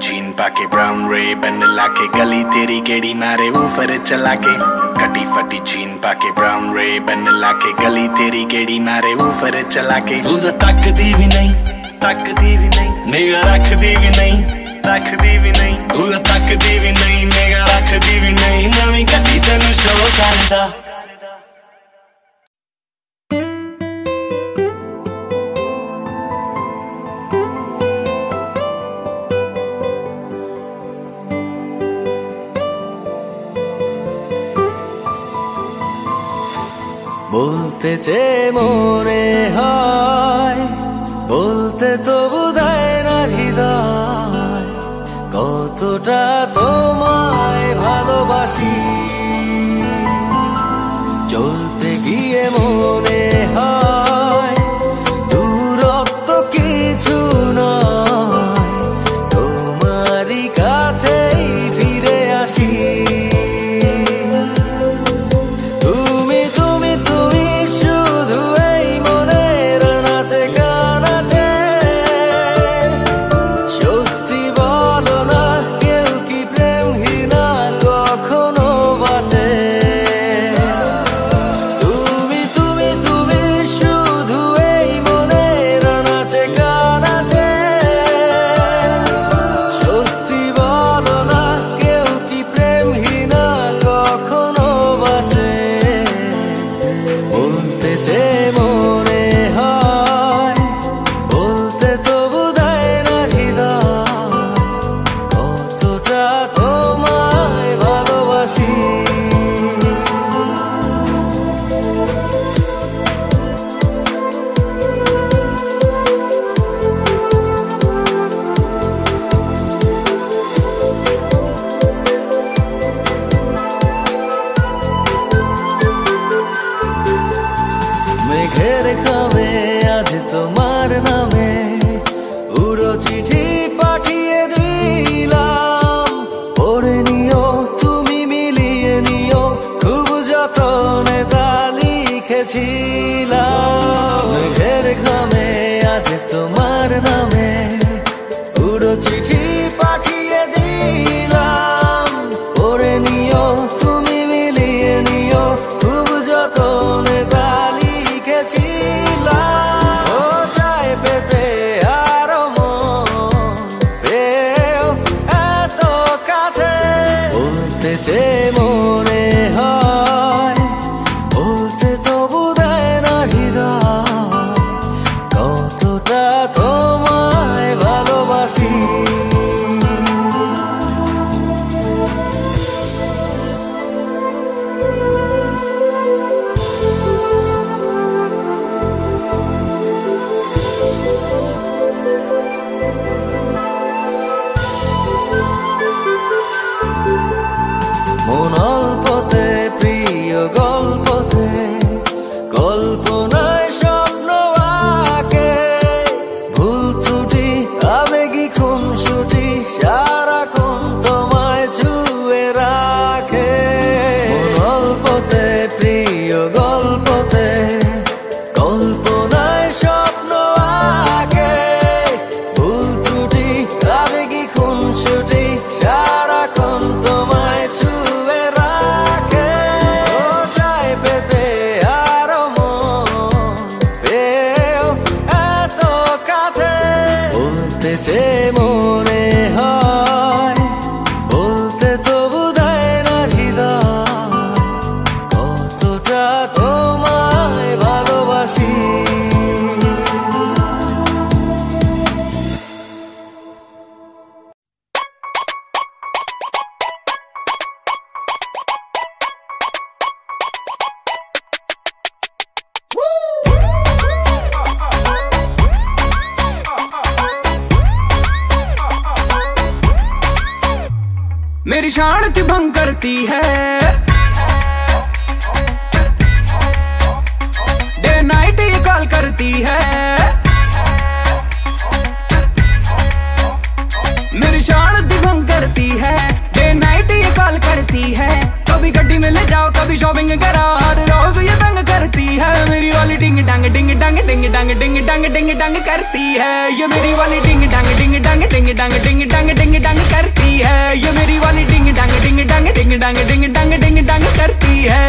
Gene पाके brown रे बन लाके गली तेरी गेड़ी मारे ऊपर चला के कटी फटी जीन पाके ब्राउन रे बन लाके गली तेरी गेड़ी मारे ऊपर चला के तू तो तकदी भी नहीं निगाह रखदी भी नहीं तू तो तकदी भी नहीं निगाह रखदी भी नहीं नवीं कटी तेनू शो करदा বলতে চেয়ে মনে হয় বলতে তো বোধহয় না হৃদয় কতটা তোমায় ভালোবাসি চলতে গিয়ে মনে হয় দূরত্ব কিছু নয় তোমারই কাছেই ফিরে আসি মেঘের খামে আজ তোমার নামে উড়ো চিঠি পাঠিয়ে দিলাম পড়ে নিও তুমি মিলিয়ে নিও খুব যতনে তা লিখেছিলাম মেঘের খামে আজ তোমার নামে উড়ো চিঠি পাঠিয়ে দিলাম পড়ে নিও তুমি মিলিয়ে নিও খুব যতনে তা ও চাই পেতে আরো মন পেও এত কাছে বলতে চেয়ে মনে হয় বলতে তো বোধহয় না হৃদয় কতটা তোমায় ভালোবাসি মন অল্পতে প্রিয় গল্পতে কল্পনায় স্বপ্ন আঁকে ভুল ত্রুটি আবেগী খুনসুটি সারাক্ষণ তোমায় ছুঁয়ে রাখে মন অল্পতে প্রিয় গল্পতে কল্পনায় স্বপ্ন আঁকে ভুল ত্রুটি আবেগী খুনসুটি সারাক্ষণ তোমায় ছুঁয়ে রাখে ও চাই পেতে আরো মন পেও এত কাছে বলতে চেয়ে মনে হয় বলতে তো বোধহয় না হৃদয় কতটা তোমায় ভালোবাসি मेरी शांति भंग करती है डे नाइट ये कॉल करती है मेरी शांति भंग करती है डे नाइट ये कॉल करती है कभी गड्डी में ले जाओ कभी शॉपिंग कराओ हर रोज ये तंग करती है मेरी वाली डिंग डंग डिंग डंग डिंग डंग डिंग डंग डिंग डंग करती है। ये मेरी वाली डिंग डंग डिंग डंग डिंग डंग डिंग डंग डिंग डंग करती है। ये मेरी वाली डिंग डंग डिंग डंग डिंग डंग डिंग डंग डिंग डंग करती है।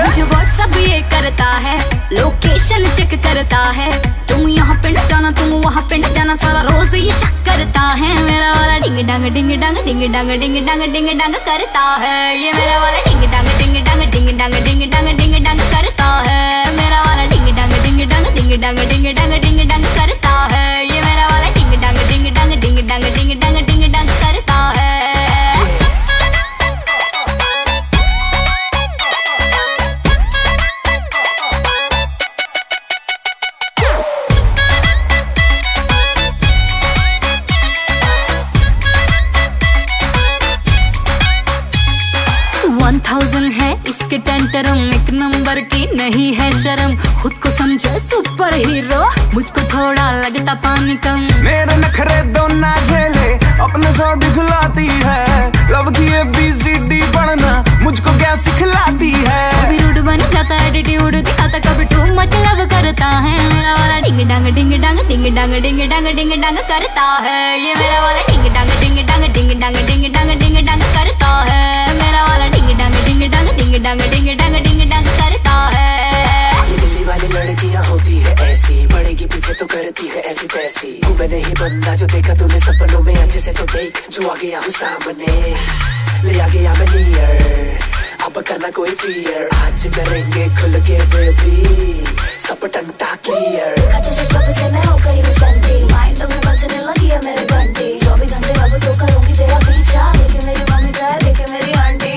मुझे व्हाट्सएप ये करता है, लोकेशन चेक करता है, तुम यहाँ पे न जाना तुम वहाँ पे न जाना, सारा रोज ये शक करता है। मेरा वाला डिंग डंग डिंग डंग डिंग डंग डिंग डंग डिंग डंग करता है। ये मेरा वाला डिंग डंग डिंग डंग डिंग डंग डिंग डंग डिंग डंग करता है। मेरा वाला डिंग डंग डिंग डंग डिंग डंग डिंग डंग डिंग डंग करता है। ये मेरा वाला डिंग डंग डिंग डंग डिंग डंग डिंग डंग डिंग डंग करता है। 1000 है इसके टेंटरम, एक नंबर की नहीं है शर्म, खुद को समझे सुपर हीरो, मुझको थोड़ा लगता पानी कम। मेरे नखरे दो ना झेले, अपने सौ दिखलाती है, लव की ABCD पढ़ना मुझको क्या सिखलाती है। कभी रूड बन जाता है, एटीट्यूड दिखाता, कभी टू मच लव करता है। मेरा वाला डिंग डंग डिंग डंग डिंग डंग डिंग डंग डिंग डंग करता है। ये मेरा वाला डिंग डंग डिंग डंग डिंग डंग डिंग डंग डिंग डंग करता है। मेरा वाला डिंग डंग डिंग डंग डिंग डंग डिंग डंग डिंग डंग करता है। ये दिल्ली वाली लड़कियां होती है ऐसी, पड़ेगी पीछे तो करती है ऐसी तैसी। तू मैं नहीं बंदा जो देखा तूने सपनों में, अच्छे से तो देख जो आ गया हूँ सामने, ले आ गया मैं नियर, अब करना कोई फियर, आज करेंगे खुल के बेबी सब टंटा क्लियर। जब से मैं हो गई हूँ संती, माइंड में बजने लगी है मेरे घंटी, 24 घंटे अब तो करूंगी तेरा पीछा, देखे मेरी मम्मी का देखे मेरी आंटी।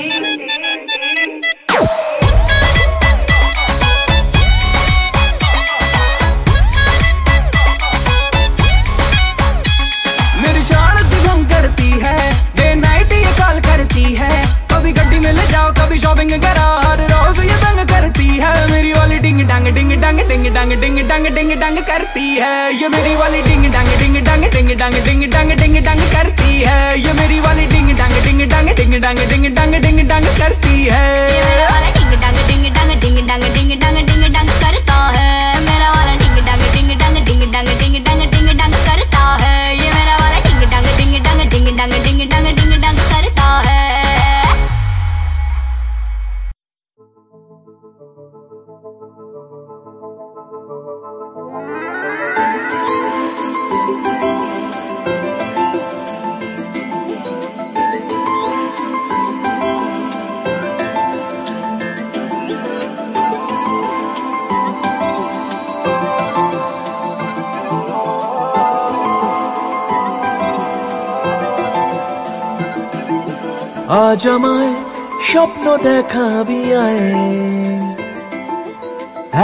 मेरी शान दिगम करती है, डे नाइट ये कॉल करती है, कभी गड्डी में ले जाओ कभी शॉपिंग करा, हर रोज ये तंग करती है। मेरी वाली डिंग डंग डिंग डंग डिंग डंग डिंग डंग डिंग डंग करती है। ये मेरी वाली डिंग डंग डिंग डंग डिंग डंग डिंग डंग डिंग डंग करती है। ये मेरी वाली डिंग डंग डिंग डंग डिंग डंग डिंग डंग डिंग डंग करती है। ये मेरा वाला डिंग डंग डिंग डंग डिंग डंग डिंग डंग डिंग डंग करता है। मेरा वाला डिंग डंग डिंग डंग डिंग डंग डिंग डंग डिंग डंग करता है। ये मेरा वाला डिंग डंग डिंग डंग डिंग डंग डिंग डंग डिंग डंग करता है। আজ আমায় স্বপ্ন দেখাবি আয়,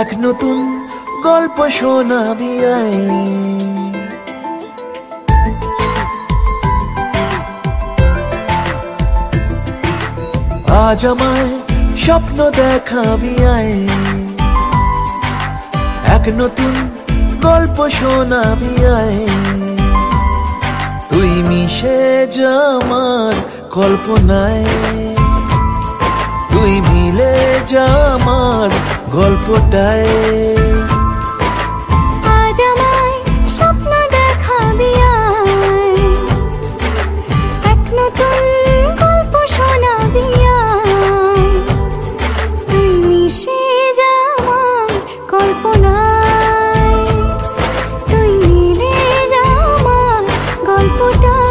এক নতুন গল্প শোনাবি আয়। আজ আমায় স্বপ্ন দেখাবি আয়, এক নতুন গল্প শোনাবি আয়। তুই মিশে যা আমার কল্পনায়, তুই মিলে যা আমার গল্পটায়। আজ আমায় স্বপ্ন দেখাবি আয়, এক নতুন গল্প শোনাবি আয়। তুই মিশে যা আমার কল্পনায়, তুই মিলে যা আমার গল্পটায়।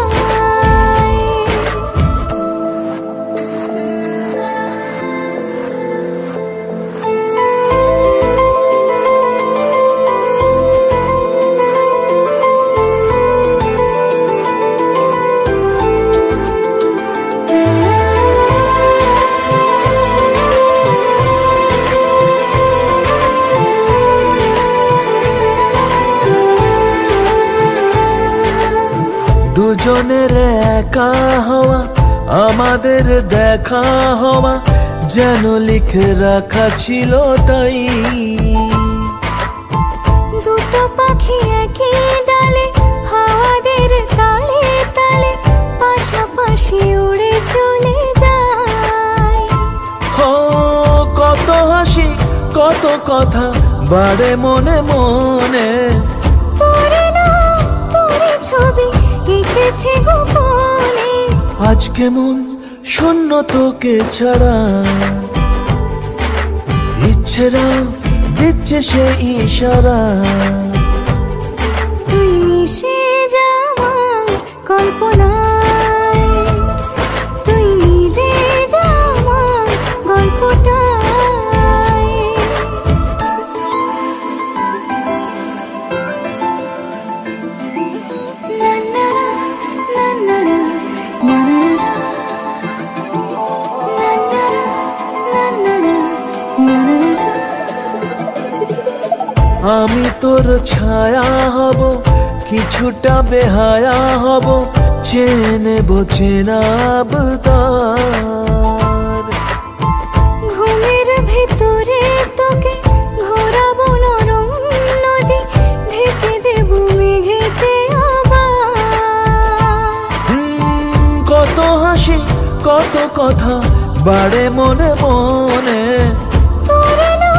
দুজনের একা হওয়া, আমাদের দেখা হওয়া যেন লিখে রাখা ছিল তাই। দুটো পাখি একই ডালে, হাওয়াদের তালে তালে, পাশাপাশি উড়ে চলে যায়। ও কত হাসি কত কথা বাড়ে মনে মনে তোরে না তোরে ছবি এঁকেছে গোপনে। আজ কেমন শূন্য তোকে ছাড়া, ইচ্ছেরা দিচ্ছে সে ইশারা। তুই মিশে যা আমার কল্পনায়, তুই মিলে যা আমার গল্পটায়। না না না না না না আমি তোর ছায়া হব, কিছুটা বেহায়া হব, চেনেব চেনাবতার। ঘুমের ভেতরে তোকে ঘোরাবো নরম নদী, ঢেকে দেব মেঘেতে আবার। কত হাসি কত কথা বাড়ে মনে মনে, তোরে না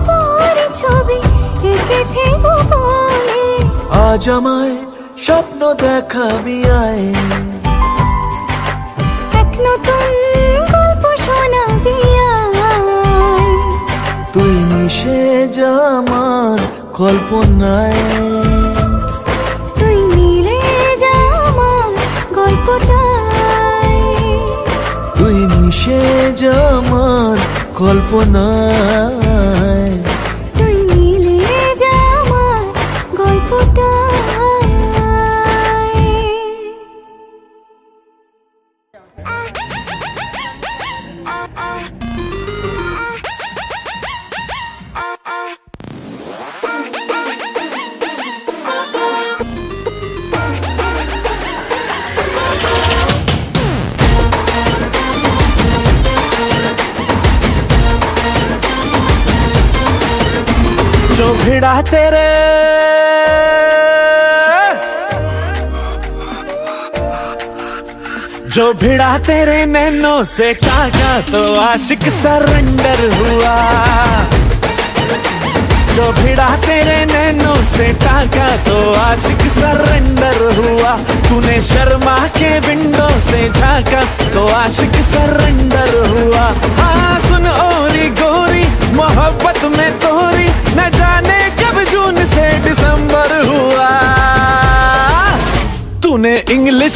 তোর ছবি এঁকেছে গোপনে। আজ আমায় স্বপ্ন দেখাবি আয়, এক নতুন গল্প শোনাবি আয়। তুই মিশে যা আমার কল্পনায়, তুই মিলে যা আমার গল্পটায়। তুই মিশে যা আমার কল্পনায়, তুই মিলে যা আমার গল্পটায়। जो भिड़ा तेरे जो भिड़ा तेरे नैनों से काका तो आशिक सरेंडर हुआ। जो भिड़ा तेरे नैनों से टाका तो आशिक सरेंडर हुआ। तूने शर्मा के विंडो से झांका तो आशिक सरेंडर हुआ। हाँ सुन ओरी गोरी मोहब्बत में तोरी, न जाने कब जून से दिसंबर हुआ। तूने इंग्लिश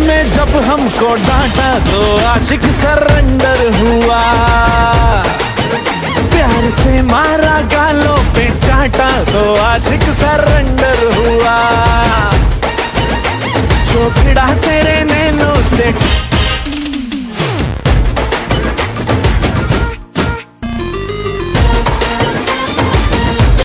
में जब हमको डांटा तो आशिक सरेंडर हुआ। प्यार से मारा गालों पे चाटा तो आशिक सरेंडर हुआ। जो भिड़ा तेरे नैनों से